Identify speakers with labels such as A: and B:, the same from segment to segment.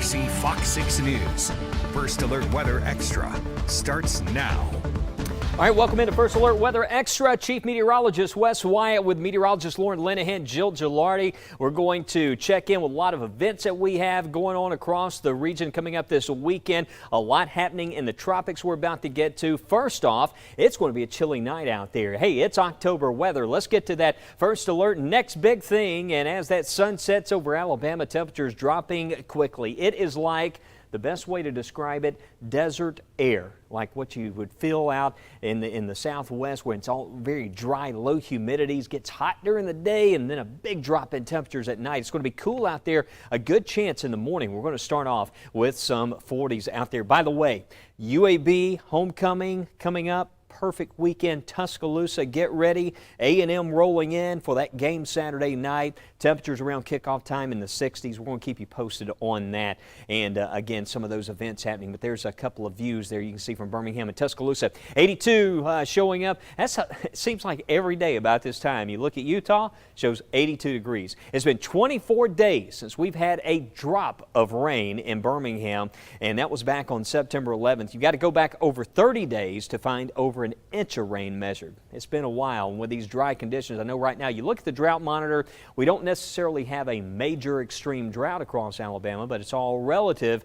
A: WRC Fox 6 News. First Alert Weather Extra starts now.
B: All right, welcome into First Alert Weather Extra. Chief Meteorologist Wes Wyatt with meteorologist Lauren Linehan, Jill Gilardi. We're going to check in with a lot of events that we have going on across the region coming up this weekend. A lot happening in the tropics we're about to get to. First off, it's going to be a chilly night out there. Hey, it's October weather. Let's get to that First Alert next big thing. And as that sun sets over Alabama, temperatures dropping quickly. It is like, the best way to describe it, desert air, like what you would feel out in the southwest where it's all very dry, low humidities, gets hot during the day, and then a big drop in temperatures at night. It's going to be cool out there, a good chance in the morning. We're going to start off with some 40s out there. By the way, UAB Homecoming coming up. Perfect weekend, Tuscaloosa. Get ready. A&M rolling in for that game Saturday night. Temperatures around kickoff time in the 60s. We're going to keep you posted on that. And again, some of those events happening. But there's a couple of views there you can see from Birmingham and Tuscaloosa. 82 showing up. It seems like every day about this time. You look at Utah, shows 82 degrees. It's been 24 days since we've had a drop of rain in Birmingham, and that was back on September 11th. You've got to go back over 30 days to find over an inch of rain measured. It's been a while, and with these dry conditions, I know right now you look at the drought monitor, we don't necessarily have a major extreme drought across Alabama, but it's all relative.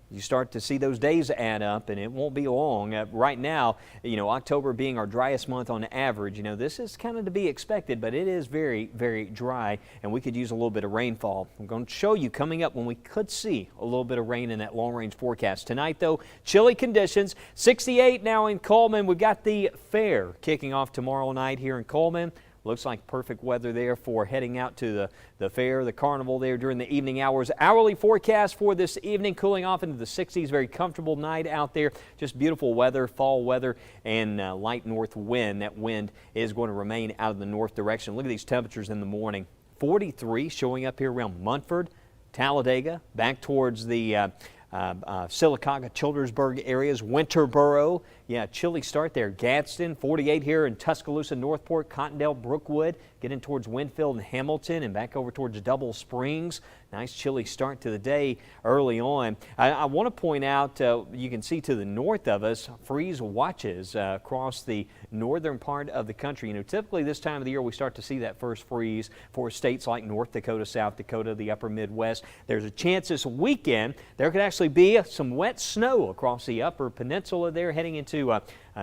B: You start to see those days add up, and it won't be long. Right now, October being our driest month on average, this is kind of to be expected, but it is very, very dry, and we could use a little bit of rainfall. I'm going to show you coming up when we could see a little bit of rain in that long-range forecast. Tonight, though, chilly conditions. 68 now in Coleman. We've got the fair kicking off tomorrow night here in Coleman. Looks like perfect weather there for heading out to the fair, the carnival there during the evening hours. Hourly forecast for this evening, cooling off into the 60s. Very comfortable night out there. Just beautiful weather, fall weather, and light north wind. That wind is going to remain out of the north direction. Look at these temperatures in the morning. 43 showing up here around Munford, Talladega, back towards the Sylacauga, Childersburg areas, Winterboro. Yeah, chilly start there. Gadsden, 48 here in Tuscaloosa, Northport, Cottondale, Brookwood. Getting towards Winfield and Hamilton and back over towards Double Springs. Nice chilly start to the day early on. I want to point out, you can see to the north of us, freeze watches across the northern part of the country. Typically this time of the year we start to see that first freeze for states like North Dakota, South Dakota, the upper Midwest. There's a chance this weekend there could actually be some wet snow across the upper peninsula there heading into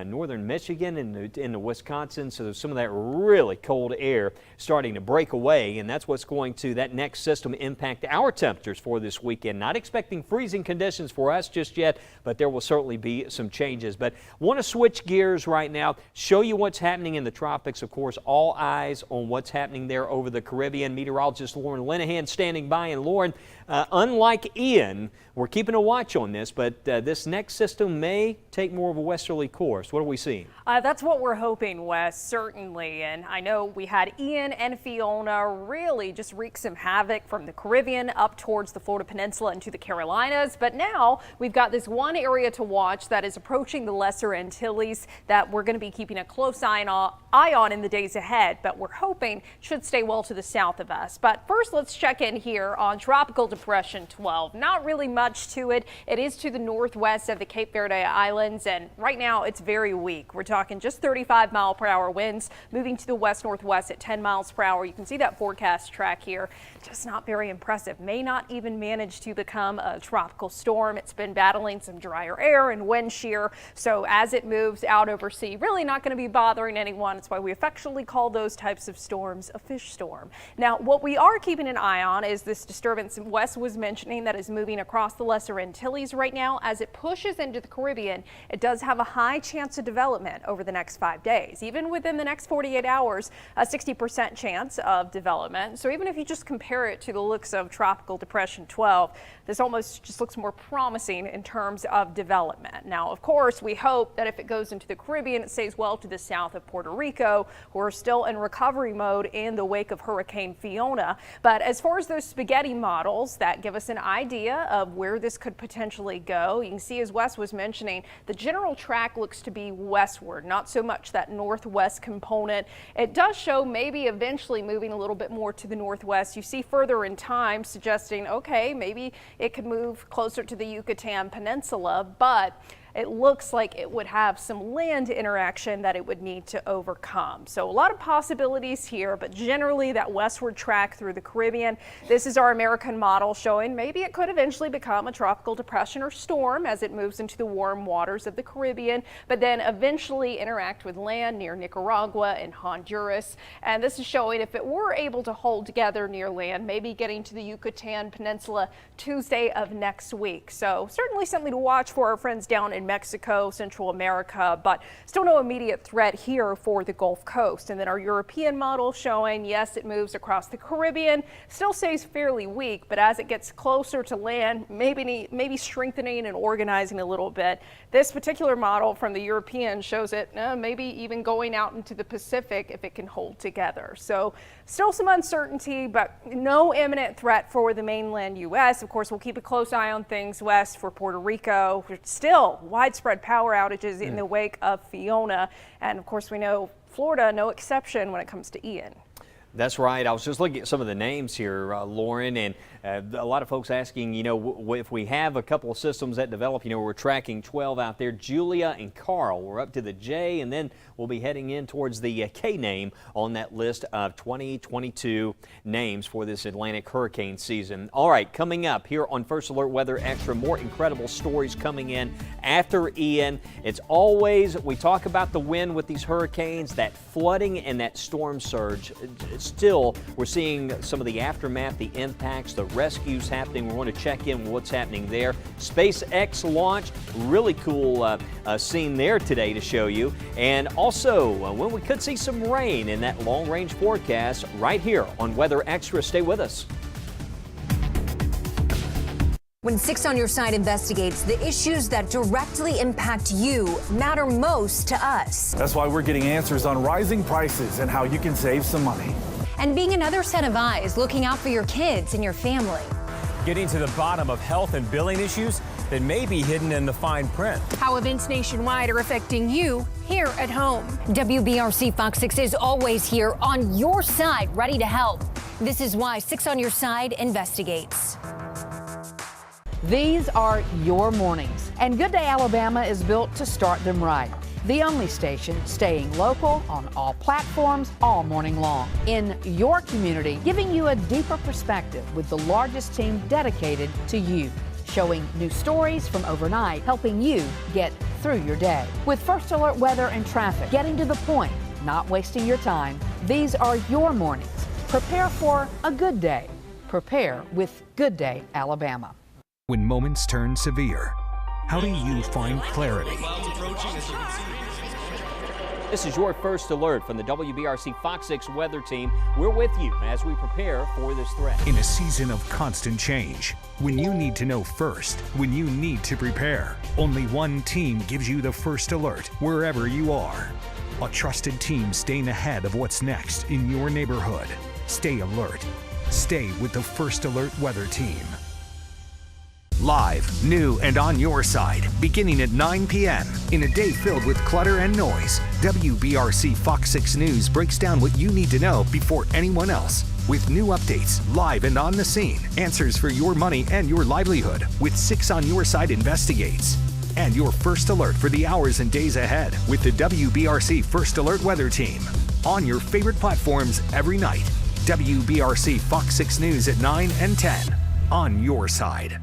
B: northern Michigan and into Wisconsin. So there's some of that really cold air starting to break away, and that's what's going to, that next system, impact our temperatures for this weekend. Not expecting freezing conditions for us just yet, but there will certainly be some changes. But want to switch gears right now, show you what's happening in the tropics. Of course, all eyes on what's happening there over the Caribbean. Meteorologist Lauren Linehan standing by. And Lauren, unlike Ian, we're keeping a watch on this, but this next system may take more of a westerly course. What are we seeing?
C: That's what we're hoping, Wes, certainly. And I know we had Ian and Fiona really just wreak some havoc from the Caribbean up towards the Florida Peninsula into the Carolinas. But now we've got this one area to watch that is approaching the Lesser Antilles that we're going to be keeping a close eye on in the days ahead. But we're hoping should stay well to the south of us. But first, let's check in here on Tropical Depression 12. Not really much to it. It is to the northwest of the Cape Verde Islands, and right now it's very weak. We're talking just 35-mile-per-hour winds moving to the west-northwest at 10 miles per hour. You can see that forecast track here. Just not very impressive. May not even manage to become a tropical storm. It's been battling some drier air and wind shear, so as it moves out over sea, really not going to be bothering anyone. That's why we affectionately call those types of storms a fish storm. Now, what we are keeping an eye on is this disturbance Wes was mentioning that is moving across the Lesser Antilles right now. As it pushes into the Caribbean, it does have a high chance of development over the next 5 days. Even within the next 48 hours, a 60% chance of development. So even if you just compare it to the looks of Tropical Depression 12, this almost just looks more promising in terms of development. Now, of course, we hope that if it goes into the Caribbean, it stays well to the south of Puerto Rico, who are still in recovery mode in the wake of Hurricane Fiona. But as far as those spaghetti models that give us an idea of where this could potentially go, you can see, as Wes was mentioning, the general track looks to be westward, not so much that northwest component. It does show maybe eventually moving a little bit more to the northwest. You see further in time suggesting, okay, maybe it could move closer to the Yucatan Peninsula, but it looks like it would have some land interaction that it would need to overcome. So a lot of possibilities here, but generally that westward track through the Caribbean. This is our American model showing maybe it could eventually become a tropical depression or storm as it moves into the warm waters of the Caribbean, but then eventually interact with land near Nicaragua and Honduras. And this is showing if it were able to hold together near land, maybe getting to the Yucatan Peninsula Tuesday of next week. So certainly something to watch for our friends down in Mexico, Central America, but still no immediate threat here for the Gulf Coast. And then our European model showing, yes, it moves across the Caribbean, still stays fairly weak, but as it gets closer to land, maybe strengthening and organizing a little bit. This particular model from the European shows it maybe even going out into the Pacific if it can hold together. So still some uncertainty, but no imminent threat for the mainland U.S. Of course, we'll keep a close eye on things west for Puerto Rico. Still widespread power outages in the wake of Fiona. And of course, we know Florida, no exception when it comes to Ian.
B: That's right. I was just looking at some of the names here, Lauren, and a lot of folks asking, you know, if we have a couple of systems that develop, you know, we're tracking 12 out there. Julia and Carl, we're up to the J, and then we'll be heading in towards the K name on that list of 2022 names for this Atlantic hurricane season. All right, coming up here on First Alert Weather Extra, more incredible stories coming in after Ian. It's always, we talk about the wind with these hurricanes, that flooding and that storm surge. Still, we're seeing some of the aftermath, the impacts, the rescues happening. We want to check in with what's happening there. SpaceX launch, really cool scene there today to show you. And also, when we could see some rain in that long-range forecast right here on Weather Extra. Stay with us.
D: When 6 on Your Side investigates, the issues that directly impact you matter most to us.
E: That's why we're getting answers on rising prices and how you can save some money.
D: And being another set of eyes looking out for your kids and your family.
F: Getting to the bottom of health and billing issues that may be hidden in the fine print.
G: How events nationwide are affecting you here at home.
D: WBRC Fox 6 is always here on your side, ready to help. This is why 6 on Your Side investigates.
H: These are your mornings, and Good Day Alabama is built to start them right. The only station staying local on all platforms all morning long. In your community, giving you a deeper perspective with the largest team dedicated to you. Showing new stories from overnight, helping you get through your day. With First Alert Weather and traffic, getting to the point, not wasting your time. These are your mornings. Prepare for a good day. Prepare with Good Day Alabama.
A: When moments turn severe, how do you find clarity?
B: This is your First Alert from the WBRC Fox 6 weather team. We're with you as we prepare for this threat.
A: In a season of constant change, when you need to know first, when you need to prepare, only one team gives you the first alert wherever you are. A trusted team staying ahead of what's next in your neighborhood. Stay alert. Stay with the First Alert weather team. Live, new, and on your side, beginning at 9 p.m. In a day filled with clutter and noise, WBRC Fox 6 News breaks down what you need to know before anyone else. With new updates, live and on the scene, answers for your money and your livelihood, with 6 on Your Side investigates. And your first alert for the hours and days ahead with the WBRC First Alert Weather Team. On your favorite platforms every night. WBRC Fox 6 News at 9 and 10. On your side.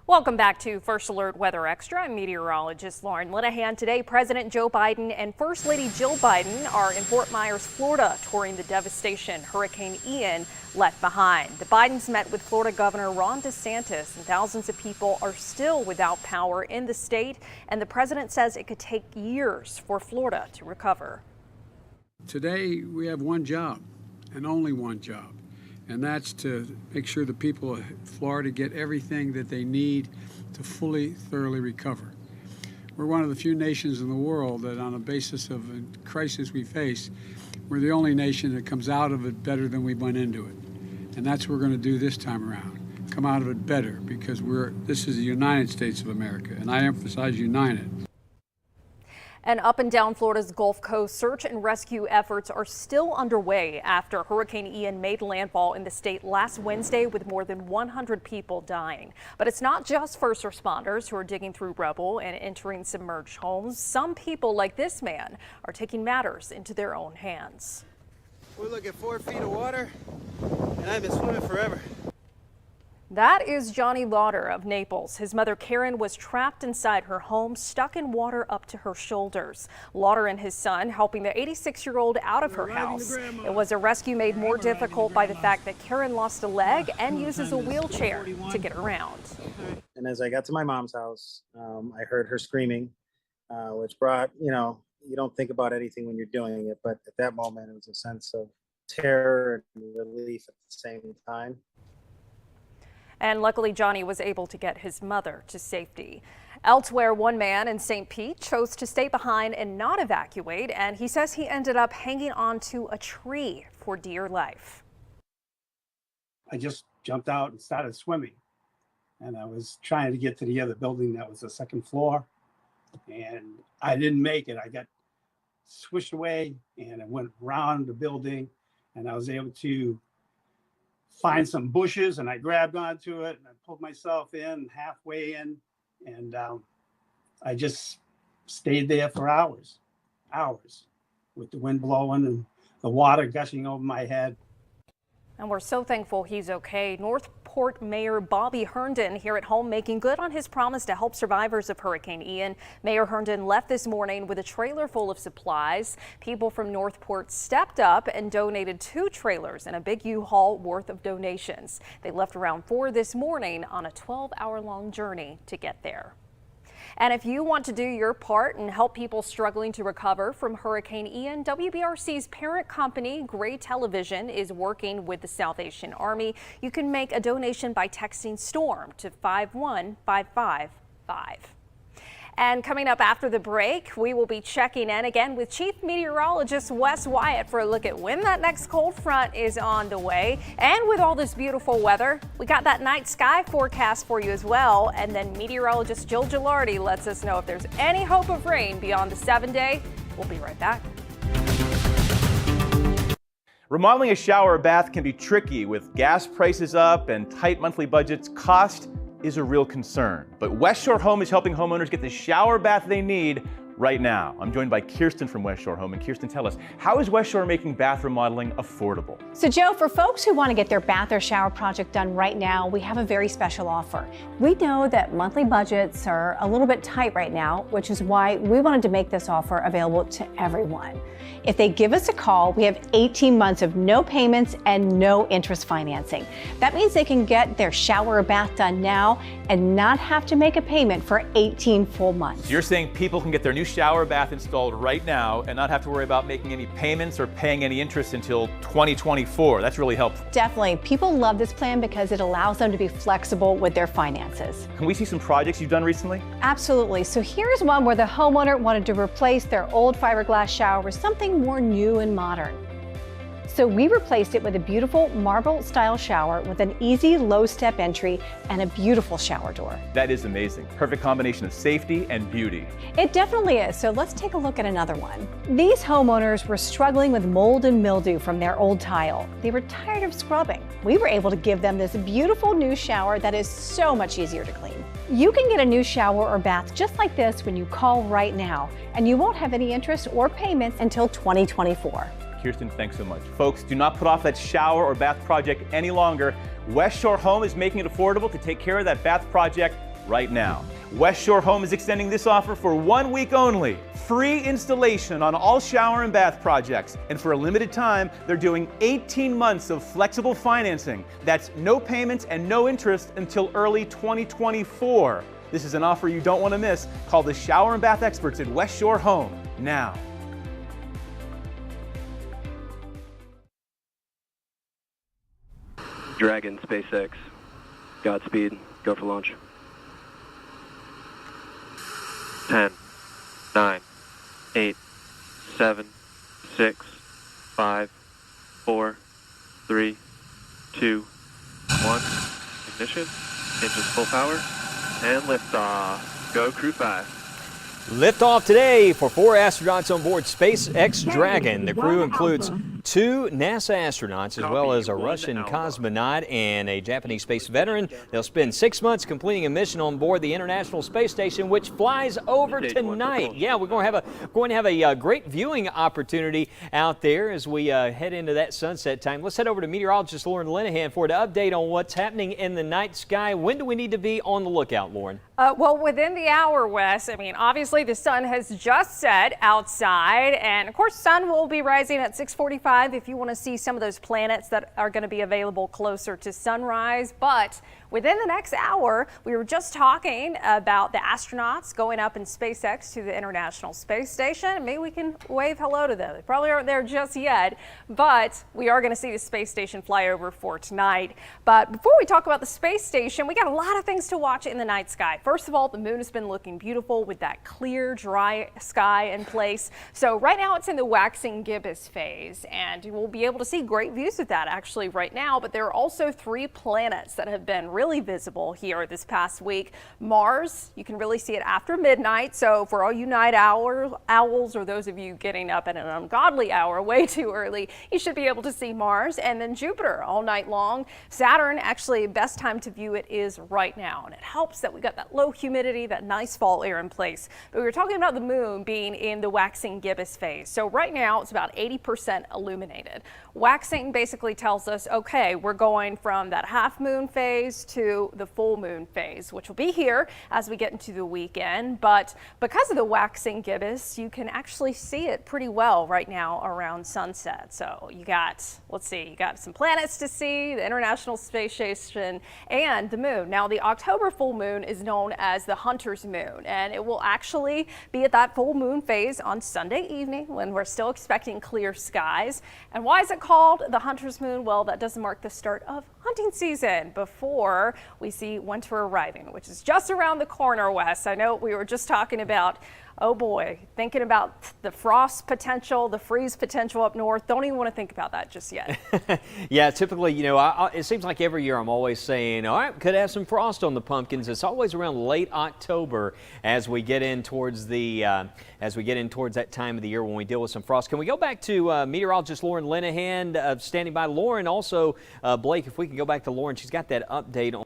C: Welcome back to First Alert Weather Extra. I'm meteorologist Lauren Linehan. Today, President Joe Biden and First Lady Jill Biden are in Fort Myers, Florida, touring the devastation Hurricane Ian left behind. The Bidens met with Florida Governor Ron DeSantis, and thousands of people are still without power in the state, and the president says it could take years for Florida to recover.
I: Today, we have one job, and only one job. And that's to make sure the people of Florida get everything that they need to fully, thoroughly recover. We're one of the few nations in the world that, on a basis of a crisis we face, we're the only nation that comes out of it better than we went into it. And that's what we're going to do this time around. come out of it better, because this is the United States of America, and I emphasize united.
C: And up and down Florida's Gulf Coast, search and rescue efforts are still underway after Hurricane Ian made landfall in the state last Wednesday, with more than 100 people dying. But it's not just first responders who are digging through rubble and entering submerged homes. Some people, like this man, are taking matters into their own hands.
J: We look at 4 feet of water, and I've been swimming forever.
C: That is Johnny Lauder of Naples. His mother Karen was trapped inside her home, stuck in water up to her shoulders. Lauder and his son helping the 86-year-old out of her house. It was a rescue made more difficult by the fact that Karen lost a leg and uses a wheelchair to get around.
J: And as I got to my mom's house, I heard her screaming, which brought, you don't think about anything when you're doing it, but at that moment it was a sense of terror and relief at the same time.
C: And luckily, Johnny was able to get his mother to safety. Elsewhere, one man in St. Pete chose to stay behind and not evacuate, and he says he ended up hanging onto a tree for dear life.
K: I just jumped out and started swimming, and I was trying to get to the other building that was the second floor, and I didn't make it. I got swished away, and I went around the building, and I was able to find some bushes, and I grabbed onto it and I pulled myself in halfway in, and I just stayed there for hours with the wind blowing and the water gushing over my head.
C: And we're so thankful he's okay. Northport Mayor Bobby Herndon here at home making good on his promise to help survivors of Hurricane Ian. Mayor Herndon left this morning with a trailer full of supplies. People from Northport stepped up and donated 2 trailers and a big U-Haul worth of donations. They left around 4 this morning on a 12-hour-long journey to get there. And if you want to do your part and help people struggling to recover from Hurricane Ian, WBRC's parent company, Gray Television, is working with the Salvation Army. You can make a donation by texting STORM to 51555. And coming up after the break, we will be checking in again with Chief Meteorologist Wes Wyatt for a look at when that next cold front is on the way. And with all this beautiful weather, we got that night sky forecast for you as well. And then meteorologist Jill Gilardi lets us know if there's any hope of rain beyond the 7-day. We'll be right back.
F: Remodeling a shower or bath can be tricky with gas prices up and tight monthly budgets. Cost is a real concern, but West Shore Home is helping homeowners get the shower bath they need right now. I'm joined by Kirsten from West Shore Home. And Kirsten, tell us, how is West Shore making bath remodeling affordable?
L: So Joe, for folks who want to get their bath or shower project done right now, we have a very special offer. We know that monthly budgets are a little bit tight right now, which is why we wanted to make this offer available to everyone. If they give us a call, we have 18 months of no payments and no interest financing. That means they can get their shower or bath done now and not have to make a payment for 18 full months.
F: So you're saying people can get their new shower bath installed right now and not have to worry about making any payments or paying any interest until 2024. That's really helpful.
L: Definitely. People love this plan because it allows them to be flexible with their finances.
F: Can we see some projects you've done recently?
L: Absolutely. So here's one where the homeowner wanted to replace their old fiberglass shower with something more new and modern. So we replaced it with a beautiful marble style shower with an easy low step entry and a beautiful shower door.
F: That is amazing. Perfect combination of safety and beauty.
L: It definitely is. So let's take a look at another one. These homeowners were struggling with mold and mildew from their old tile. They were tired of scrubbing. We were able to give them this beautiful new shower that is so much easier to clean. You can get a new shower or bath just like this when you call right now, and you won't have any interest or payments until 2024.
F: Kirsten, thanks so much. Folks, do not put off that shower or bath project any longer. West Shore Home is making it affordable to take care of that bath project right now. West Shore Home is extending this offer for 1 week only. Free installation on all shower and bath projects. And for a limited time, they're doing 18 months of flexible financing. That's no payments and no interest until early 2024. This is an offer you don't want to miss. Call the shower and bath experts at West Shore Home now.
M: Dragon, SpaceX. Godspeed. Go for launch. 10, 9, 8, 7, 6, 5, 4, 3, 2, 1. ignition, engines full power, and liftoff. Go Crew 5.
B: Liftoff today for 4 astronauts on board SpaceX Dragon. The crew includes 2 NASA astronauts as well as a Russian cosmonaut and a Japanese space veteran. They'll spend 6 months completing a mission on board the International Space Station, which flies over tonight. Yeah, we're going to have a great viewing opportunity out there as we head into that sunset time. Let's head over to meteorologist Lauren Linehan for an update on what's happening in the night sky. When do we need to be on the lookout, Lauren?
C: Well, within the hour, Wes. I mean, obviously the sun has just set outside, and of course, sun will be rising at 6:45 if you want to see some of those planets that are going to be available closer to sunrise. But within the next hour, we were just talking about the astronauts going up in SpaceX to the International Space Station. Maybe we can wave hello to them. They probably aren't there just yet, but we are going to see the space station fly over for tonight. But before we talk about the space station, we got a lot of things to watch in the night sky. First of all, the moon has been looking beautiful with that clear, dry sky in place. So right now it's in the waxing gibbous phase, and we'll be able to see great views of that actually right now. But there are also 3 planets that have been really visible here this past week. Mars, you can really see it after midnight. So for all you night owls or those of you getting up at an ungodly hour way too early, you should be able to see Mars. And then Jupiter all night long. Saturn, actually best time to view it is right now. And it helps that we got that low humidity, that nice fall air in place. But we were talking about the moon being in the waxing gibbous phase. So right now it's about 80% illuminated. Waxing basically tells us, okay, we're going from that half moon phase to the full moon phase, which will be here as we get into the weekend. But because of the waxing gibbous, you can actually see it pretty well right now around sunset. So you got, let's see, you got some planets to see, the International Space Station, and the moon. Now, the October full moon is known as the Hunter's Moon, and it will actually be at that full moon phase on Sunday evening when we're still expecting clear skies. And why is it called the Hunter's Moon? Well, that does mark the start of hunting season before we see winter arriving, which is just around the corner, Wes. I know we were just talking about, oh boy, thinking about the frost potential, the freeze potential up north. Don't even want to think about that just yet.
B: Yeah, typically, you know, it seems like every year I'm always saying, all right, could have some frost on the pumpkins. It's always around late October as we get in towards that time of the year when we deal with some frost. Can we go back to meteorologist Lauren Linehan standing by? Lauren, also Blake, if we can go back to Lauren, she's got that update on.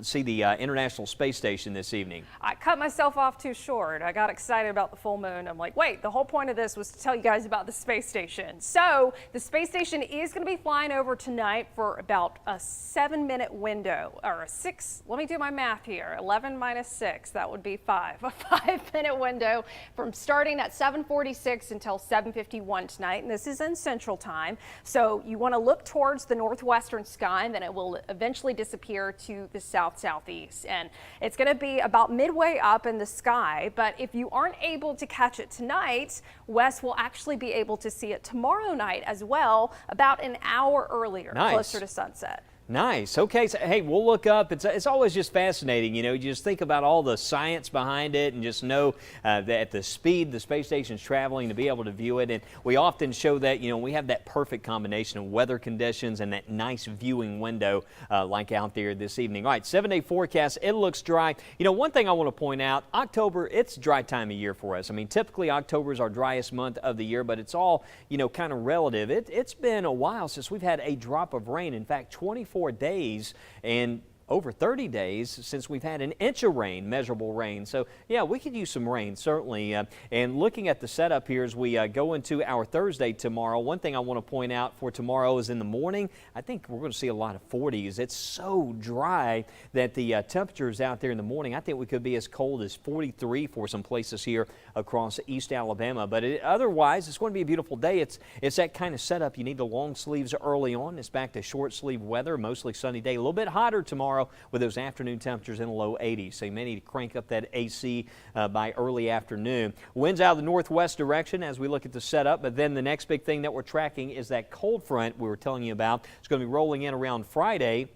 B: See the International Space Station this evening.
C: I cut myself off too short. I got excited about the full moon. I'm like, wait, the whole point of this was to tell you guys about the space station. So the space station is going to be flying over tonight for about a 7-minute window, or a 6, let me do my math here, 11 minus 6, that would be 5. A 5-minute window from starting at 7:46 until 7:51 tonight, and this is in Central Time. So you want to look towards the northwestern sky, and then it will eventually disappear to the southeast, and it's going to be about midway up in the sky. But if you aren't able to catch it tonight, Wes will actually be able to see it tomorrow night as well, about an hour earlier, closer to sunset.
B: Nice. Okay. So, hey, we'll look up. It's always just fascinating. You know, you just think about all the science behind it and just know that at the speed the space station's traveling to be able to view it. And we often show that, you know, we have that perfect combination of weather conditions and that nice viewing window like out there this evening. All right, 7-day forecast. It looks dry. You know, one thing I want to point out, October, it's dry time of year for us. I mean, typically October is our driest month of the year, but it's all, you know, kind of relative. It's been a while since we've had a drop of rain. In fact, 24 days and over 30 days since we've had an inch of rain, measurable rain. So yeah, we could use some rain certainly. And looking at the setup here as we go into our Thursday tomorrow, one thing I want to point out for tomorrow is in the morning, I think we're going to see a lot of 40s. It's so dry that the temperatures out there in the morning, I think we could be as cold as 43 for some places here across East Alabama. But otherwise, it's going to be a beautiful day. It's that kind of setup. You need the long sleeves early on. It's back to short sleeve weather, mostly sunny day. A little bit hotter tomorrow with those afternoon temperatures in the low 80s. So you may need to crank up that AC by early afternoon. Winds out of the northwest direction as we look at the setup. But then the next big thing that we're tracking is that cold front we were telling you about. It's going to be rolling in around Friday.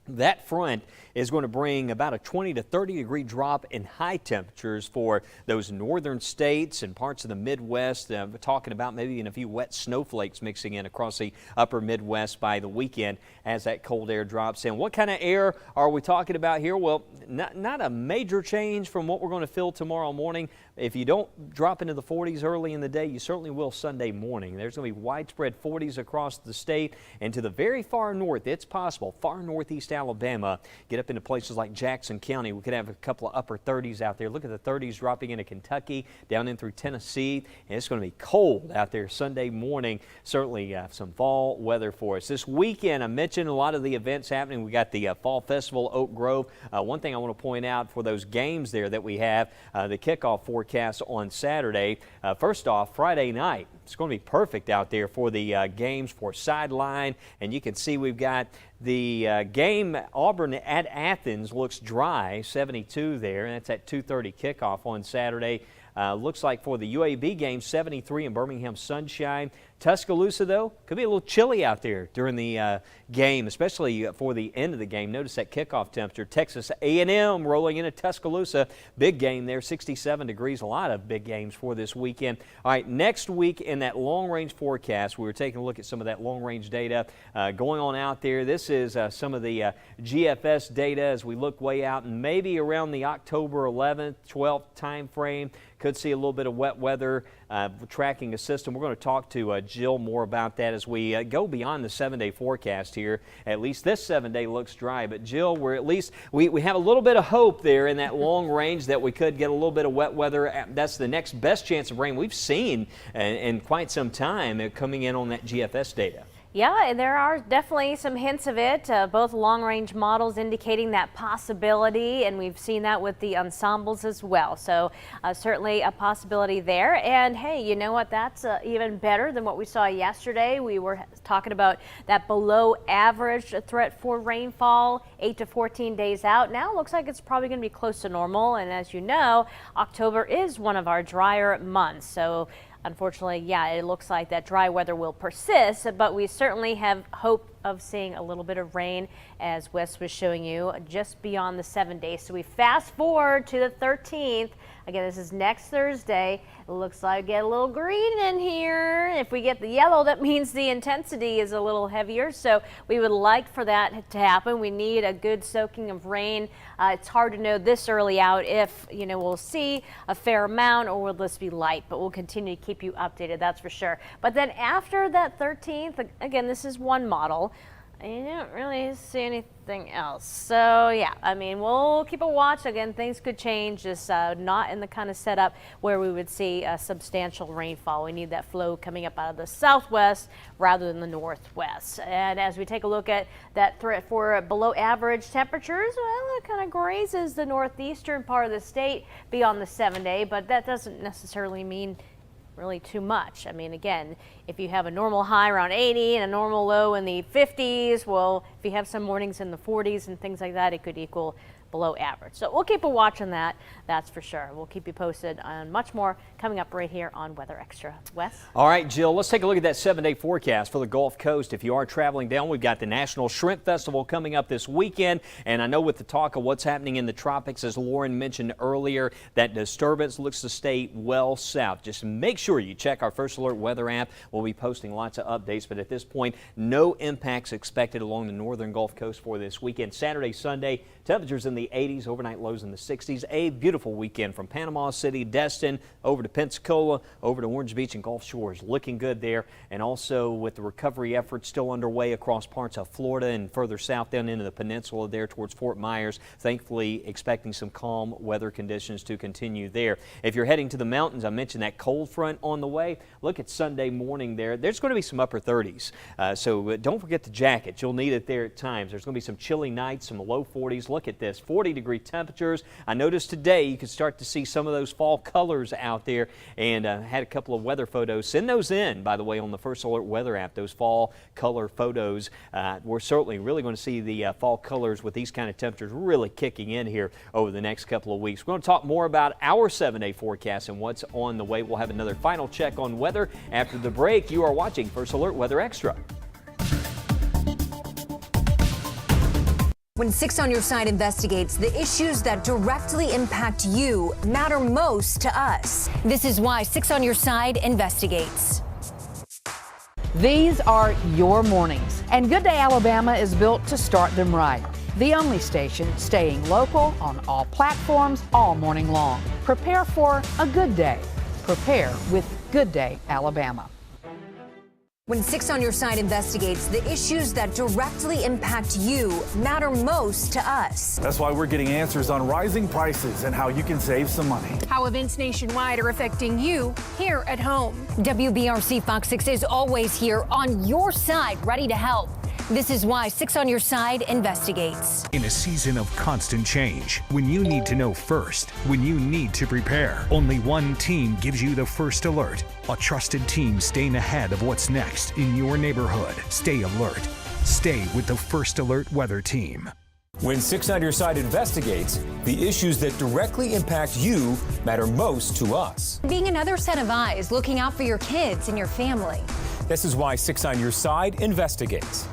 B: That front is going to bring about a 20 to 30 degree drop in high temperatures for those northern states and parts of the Midwest. We're talking about maybe even a few wet snowflakes mixing in across the upper Midwest by the weekend as that cold air drops in. What kind of air are we talking about here? Well, not a major change from what we're going to feel tomorrow morning. If you don't drop into the 40s early in the day, you certainly will Sunday morning. There's going to be widespread 40s across the state and to the very far north. It's possible, far northeast Alabama, get up into places like Jackson County. We could have a couple of upper 30s out there. Look at the 30s dropping into Kentucky, down in through Tennessee. And it's going to be cold out there Sunday morning. Certainly some fall weather for us. This weekend, I mentioned a lot of the events happening. We got the Fall Festival, Oak Grove. One thing I want to point out for those games there that we have, the kickoff forecast on Saturday. First off, Friday night, it's going to be perfect out there for the games for sideline. And you can see we've got the game, Auburn at Athens, looks dry, 72 there, and that's at 2:30 kickoff on Saturday. Looks like for the UAB game, 73 in Birmingham sunshine. Tuscaloosa, though, could be a little chilly out there during the game, especially for the end of the game. Notice that kickoff temperature. Texas A&M rolling into Tuscaloosa. Big game there, 67 degrees. A lot of big games for this weekend. All right, next week in that long-range forecast, we were taking a look at some of that long-range data going on out there. This is some of the GFS data as we look way out, and maybe around the October 11th, 12th time frame. Could see a little bit of wet weather tracking a system. We're going to talk to Jill more about that as we go beyond the 7-day forecast here. At least this 7-day looks dry. But Jill, we're at least we have a little bit of hope there in that long range that we could get a little bit of wet weather. That's the next best chance of rain we've seen in quite some time coming in on that GFS data.
N: Yeah, there are definitely some hints of it, both long-range models indicating that possibility, and we've seen that with the ensembles as well. So certainly a possibility there. And hey, you know what? That's even better than what we saw yesterday. We were talking about that below average threat for rainfall 8 to 14 days out. Now it looks like it's probably going to be close to normal. And as you know, October is one of our drier months. So unfortunately, yeah, it looks like that dry weather will persist, but we certainly have hope of seeing a little bit of rain, as Wes was showing you, just beyond the 7 days. So we fast forward to the 13th. Again, this is next Thursday. It looks like we get a little green in here. If we get the yellow, that means the intensity is a little heavier. So we would like for that to happen. We need a good soaking of rain. It's hard to know this early out if, you know, we'll see a fair amount or will this be light, but we'll continue to keep you updated, that's for sure. But then after that 13th, again, this is one model. I don't really see anything else. So yeah, I mean, we'll keep a watch. Again, things could change. Just not in the kind of setup where we would see a substantial rainfall. We need that flow coming up out of the southwest rather than the northwest. And as we take a look at that threat for below average temperatures, well, it kind of grazes the northeastern part of the state beyond the 7-day, but that doesn't necessarily mean really too much. I mean, again, if you have a normal high around 80 and a normal low in the 50s, well, if you have some mornings in the 40s and things like that, it could equal below average. So we'll keep a watch on that, that's for sure. We'll keep you posted on much more coming up right here on Weather Extra. Wes?
B: All right, Jill, let's take a look at that 7-day forecast for the Gulf Coast. If you are traveling down, we've got the National Shrimp Festival coming up this weekend. And I know with the talk of what's happening in the tropics, as Lauren mentioned earlier, that disturbance looks to stay well south. Just make sure you check our First Alert weather app. We'll be posting lots of updates, but at this point, no impacts expected along the northern Gulf Coast for this weekend. Saturday, Sunday, temperatures in the 80s, overnight lows in the 60s. A beautiful weekend from Panama City, Destin, over to Pensacola, over to Orange Beach and Gulf Shores. Looking good there. And also with the recovery efforts still underway across parts of Florida and further south down into the peninsula there towards Fort Myers. Thankfully, expecting some calm weather conditions to continue there. If you're heading to the mountains, I mentioned that cold front on the way. Look at Sunday morning there. There's going to be some upper 30s. So don't forget the jacket. You'll need it there at times. There's going to be some chilly nights, some low 40s. Look at this, 40-degree temperatures. I noticed today you can start to see some of those fall colors out there, and had a couple of weather photos. Send those in, by the way, on the First Alert weather app, those fall color photos. We're certainly really going to see the fall colors with these kind of temperatures really kicking in here over the next couple of weeks. We're going to talk more about our 7-day forecast and what's on the way. We'll have another final check on weather after the break. You are watching First Alert Weather Extra.
D: When 6 on Your Side investigates, the issues that directly impact you matter most to us. This is why 6 on Your Side investigates.
H: These are your mornings, and Good Day Alabama is built to start them right. The only station staying local on all platforms all morning long. Prepare for a good day. Prepare with Good Day Alabama.
D: When 6 on Your Side investigates, the issues that directly impact you matter most to us.
E: That's why we're getting answers on rising prices and how you can save some money.
G: How events nationwide are affecting you here at home.
D: WBRC Fox 6 is always here on your side, ready to help. This is why 6 on Your Side investigates.
A: In a season of constant change, when you need to know first, when you need to prepare, only one team gives you the first alert. A trusted team staying ahead of what's next in your neighborhood. Stay alert. Stay with the First Alert Weather Team.
O: When 6 on Your Side investigates, the issues that directly impact you matter most to us.
D: Being another set of eyes looking out for your kids and your family.
O: This is why 6 on Your Side investigates.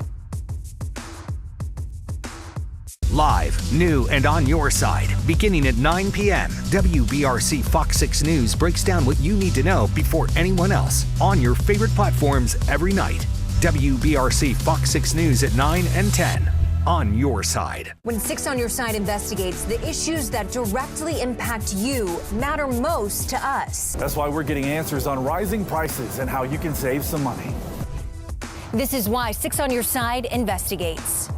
A: Live, new, and on your side. Beginning at 9 p.m., WBRC Fox 6 News breaks down what you need to know before anyone else on your favorite platforms every night. WBRC Fox 6 News at 9 and 10. On your side.
D: When 6 on Your Side investigates, the issues that directly impact you matter most to us.
E: That's why we're getting answers on rising prices and how you can save some money.
D: This is why 6 on Your Side investigates.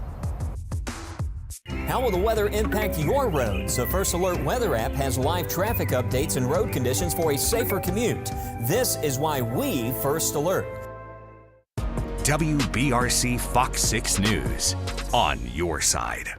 P: How will the weather impact your roads? The First Alert Weather app has live traffic updates and road conditions for a safer commute. This is why we First Alert.
A: WBRC Fox 6 News. On your side.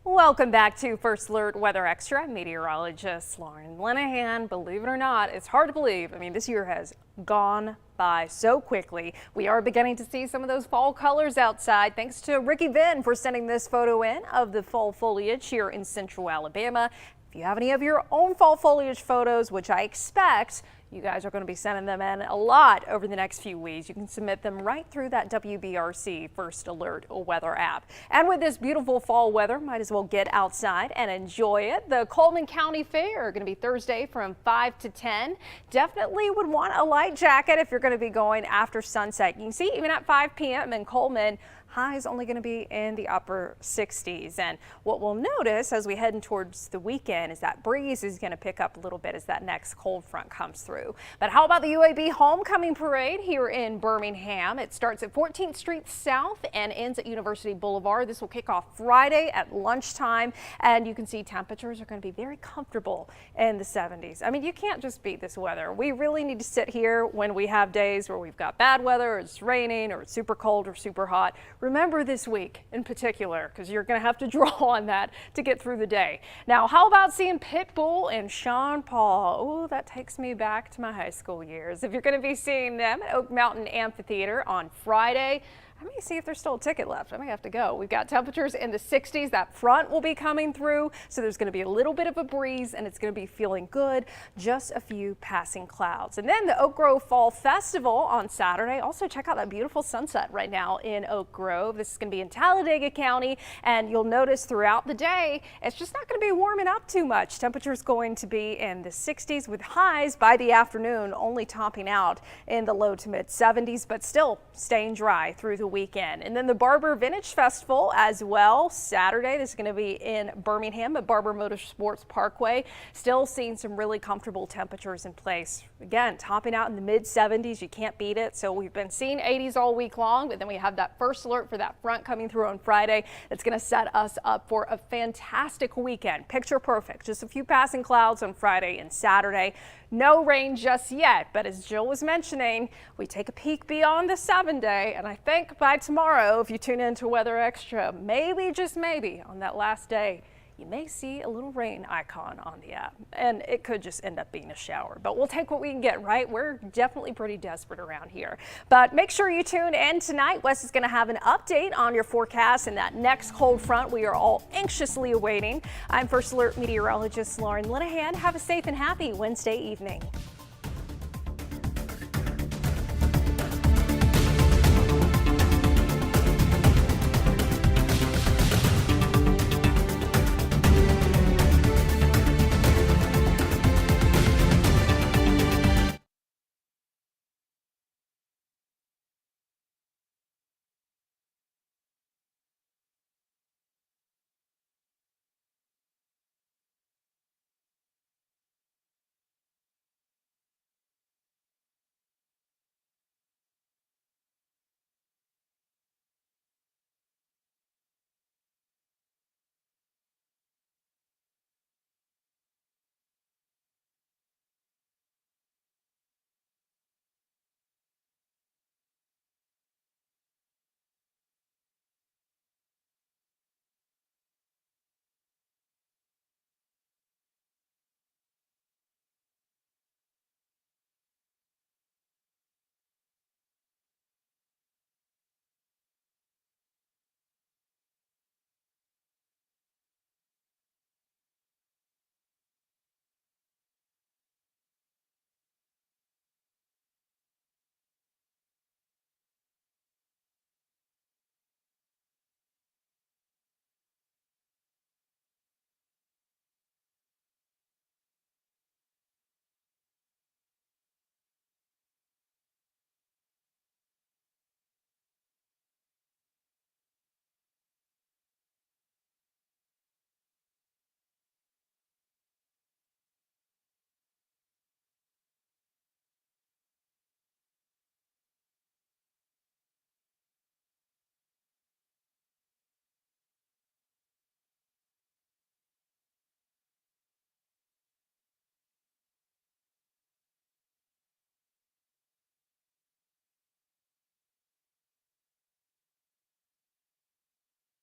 C: Welcome back to First Alert Weather Extra. Meteorologist Lauren Linehan. Believe it or not, it's hard to believe. I mean, this year has gone by so quickly. We are beginning to see some of those fall colors outside. Thanks to Ricky Venn for sending this photo in of the fall foliage here in central Alabama. If you have any of your own fall foliage photos, which I expect you guys are going to be sending them in a lot over the next few weeks, you can submit them right through that WBRC First Alert Weather app. And with this beautiful fall weather, might as well get outside and enjoy it. The Coleman County Fair going to be Thursday from 5 to 10. Definitely would want a light jacket if you're going to be going after sunset. You can see even at 5 p.m. in Coleman, highs only going to be in the upper 60s. And what we'll notice as we head towards the weekend is that breeze is going to pick up a little bit as that next cold front comes through. But how about the UAB Homecoming Parade here in Birmingham? It starts at 14th Street South and ends at University Boulevard. This will kick off Friday at lunchtime, and you can see temperatures are going to be very comfortable in the 70s. I mean, you can't just beat this weather. We really need to sit here when we have days where we've got bad weather, or it's raining, or it's super cold or super hot. Remember this week in particular, because you're going to have to draw on that to get through the day. Now, how about seeing Pitbull and Sean Paul? Oh, that takes me back to my high school years. If you're going to be seeing them at Oak Mountain Amphitheater on Friday, I may see if there's still a ticket left. I may have to go. We've got temperatures in the 60s. That front will be coming through, so there's going to be a little bit of a breeze, and it's going to be feeling good. Just a few passing clouds. And then the Oak Grove Fall Festival on Saturday. Also, check out that beautiful sunset right now in Oak Grove. This is going to be in Talladega County, and you'll notice throughout the day, it's just not going to be warming up too much. Temperatures going to be in the 60s with highs by the afternoon, only topping out in the low to mid 70s, but still staying dry through the weekend. And then the Barber Vintage Festival as well. Saturday, this is going to be in Birmingham at Barber Motorsports Parkway. Still seeing some really comfortable temperatures in place. Again, topping out in the mid 70s. You can't beat it. So we've been seeing 80s all week long, but then we have that first alert for that front coming through on Friday. That's going to set us up for a fantastic weekend. Picture perfect. Just a few passing clouds on Friday and Saturday. No rain just yet, but as Jill was mentioning, we take a peek beyond the 7-day, and I think by tomorrow, if you tune into Weather Extra, maybe, just maybe, on that last day, you may see a little rain icon on the app, and it could just end up being a shower. But we'll take what we can get, right? We're definitely pretty desperate around here. But make sure you tune in tonight. Wes is going to have an update on your forecast and that next cold front we are all anxiously awaiting. I'm First Alert meteorologist Lauren Linehan. Have a safe and happy Wednesday evening.